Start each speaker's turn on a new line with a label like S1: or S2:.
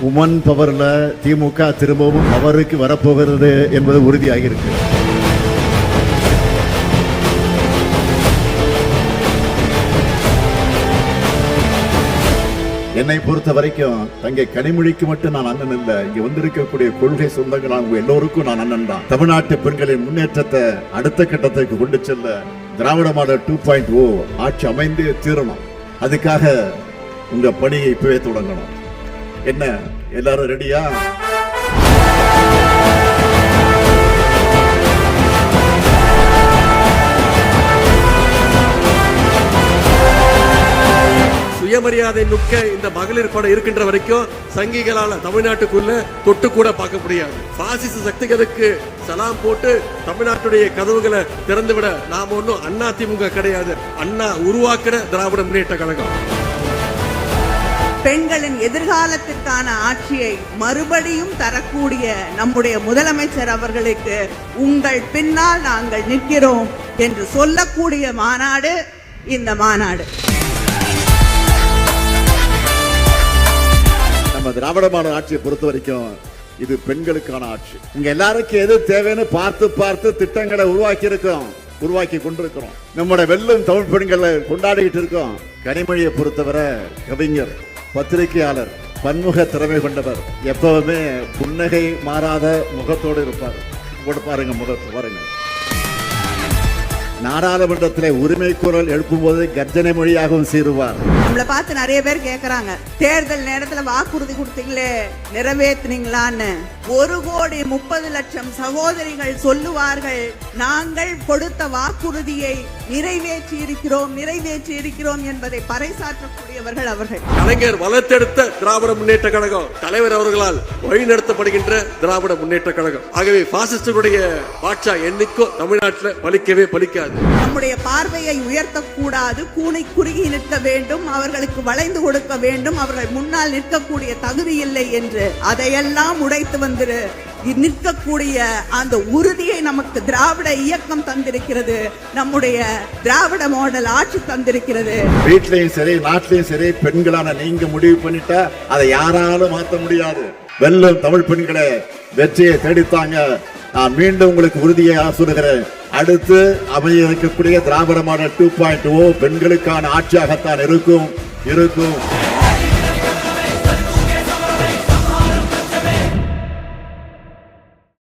S1: Woman பவர்ல திமுக திரும்பவும் பவருக்கு வரப்போகிறது என்பது உறுதியாகி இருக்கு. என்னை பொறுத்த வரைக்கும் தங்கை கனிமொழிக்கு மட்டும் நான் அண்ணன் இல்ல, இங்க வந்திருக்கக்கூடிய கொள்கை சொந்தங்கள் உங்க எல்லோருக்கும் நான் அண்ணன் தான். தமிழ்நாட்டு பெண்களின் முன்னேற்றத்தை அடுத்த கட்டத்துக்கு கொண்டு செல்ல திராவிட மாடல் 2.0 ஆட்சி அமைந்தே தீரணும். அதுக்காக உங்க பணியை இப்பவே தொடங்கணும். என்ன எல்லாரும் ரெடியா?
S2: சுயமரியாதை நுட்க இந்த மகளிர் படம் இருக்கின்ற வரைக்கும் சங்கிகளால தமிழ்நாட்டுக்குள்ள தொட்டு கூட பார்க்க முடியாது. பாசிச சக்திகளுக்கு சலாம் போட்டு தமிழ்நாட்டுடைய கதவுகளை திறந்துவிட நாம ஒன்னும் அண்ணா திமுக கிடையாது, அண்ணா உருவாக்குற திராவிட முன்னேற்ற கழகம்.
S3: பெண்களின் எதிர்காலத்திற்கான ஆட்சியை மறுபடியும் தரக்கூடிய நம்முடைய முதலமைச்சர் அவர்களுக்கு உங்கள் பின்னால் நாங்கள் நிற்கிறோம் என்று சொல்லக்கூடிய மாநாடு இந்த மாநாடு.
S1: நம்ம திராவிட மாடல் ஆட்சியை பொறுத்த வரைக்கும் இது பெண்களுக்கான ஆட்சி. இங்க எல்லாருக்கும் எது தேவைன்னு பார்த்து பார்த்து திட்டங்களை உருவாக்கி கொண்டிருக்கிறோம். நம்முடைய வெல்லும் தமிழ் பெண்களை கொண்டாடிட்டு இருக்கோம். கனிமொழியை பொறுத்தவரை கவிஞர், பத்திரிகையாளர், பன்முக திறமை கொண்டவர், எப்பவுமே புன்னகை மாறாத முகத்தோடு இருப்பார். பாருங்க, முகத்தை பாருங்க. நாடாளுமன்றத்தில் உரிமை குரல் எழுப்பும் போது கர்ஜனை மொழியாகவும் சீருவார்.
S3: நம்மளை பார்த்து நிறைய பேர் கேட்கறாங்க, தேர்தல் நேரத்தில் வாக்குறுதி கொடுத்தீங்களே நிறைவேற்றினீங்களான்னு. 1,30,00,000 சகோதரிகள் சொல்லுவார்கள், நாங்கள் கொடுத்த வாக்குறுதியை நிறைவேற்றி இருக்கிறோம் என்பதை பறைசாற்றக்கூடியவர்கள் அவர்கள்.
S2: கலைஞர் வளர்த்தெடுத்த திராவிட முன்னேற்ற கழகம், தலைவர் அவர்களால் வழிநடத்தப்படுகின்ற திராவிட முன்னேற்ற கழகம். ஆகவே பாசிஸ்டுடைய பாட்சா என்னைக்கும் தமிழ்நாட்டில் பலிக்கவே பலிக்காது.
S3: நம்முடைய பார்வையை உயர்த்தக்கூடாது, கூனி குறுகி நிற்க வேண்டும், அவர்களுக்கு வளைந்து கொடுக்க வேண்டும், அவர்கள் முன்னால் நிற்கக்கூடிய தகுதி இல்லை என்று அதையெல்லாம் உடைத்து வந்து நிற்கக்கூடிய அந்த உறுதியை நமக்கு திராவிட இயக்கம் தந்திருக்கிறது. நம்முடைய திராவிட மாடல் ஆட்சி தந்திருக்கிறது.
S1: வீட்லயும் சரி நாட்டிலையும் சரி பெண்களான நீங்க முடிவு பண்ணிட்டா அதை யாராலும் மாற்ற முடியாது. வெல்லும் தமிழ் பெண்களை வெற்றியை தேடித்தாங்க. நான் மீண்டும் உங்களுக்கு உறுதியை சொல்லுகிறேன். அடுத்து அமைய இருக்கக்கூடிய திராவிட மாடல் 2.0 பெண்களுக்கான ஆட்சியாகத்தான் இருக்கும்.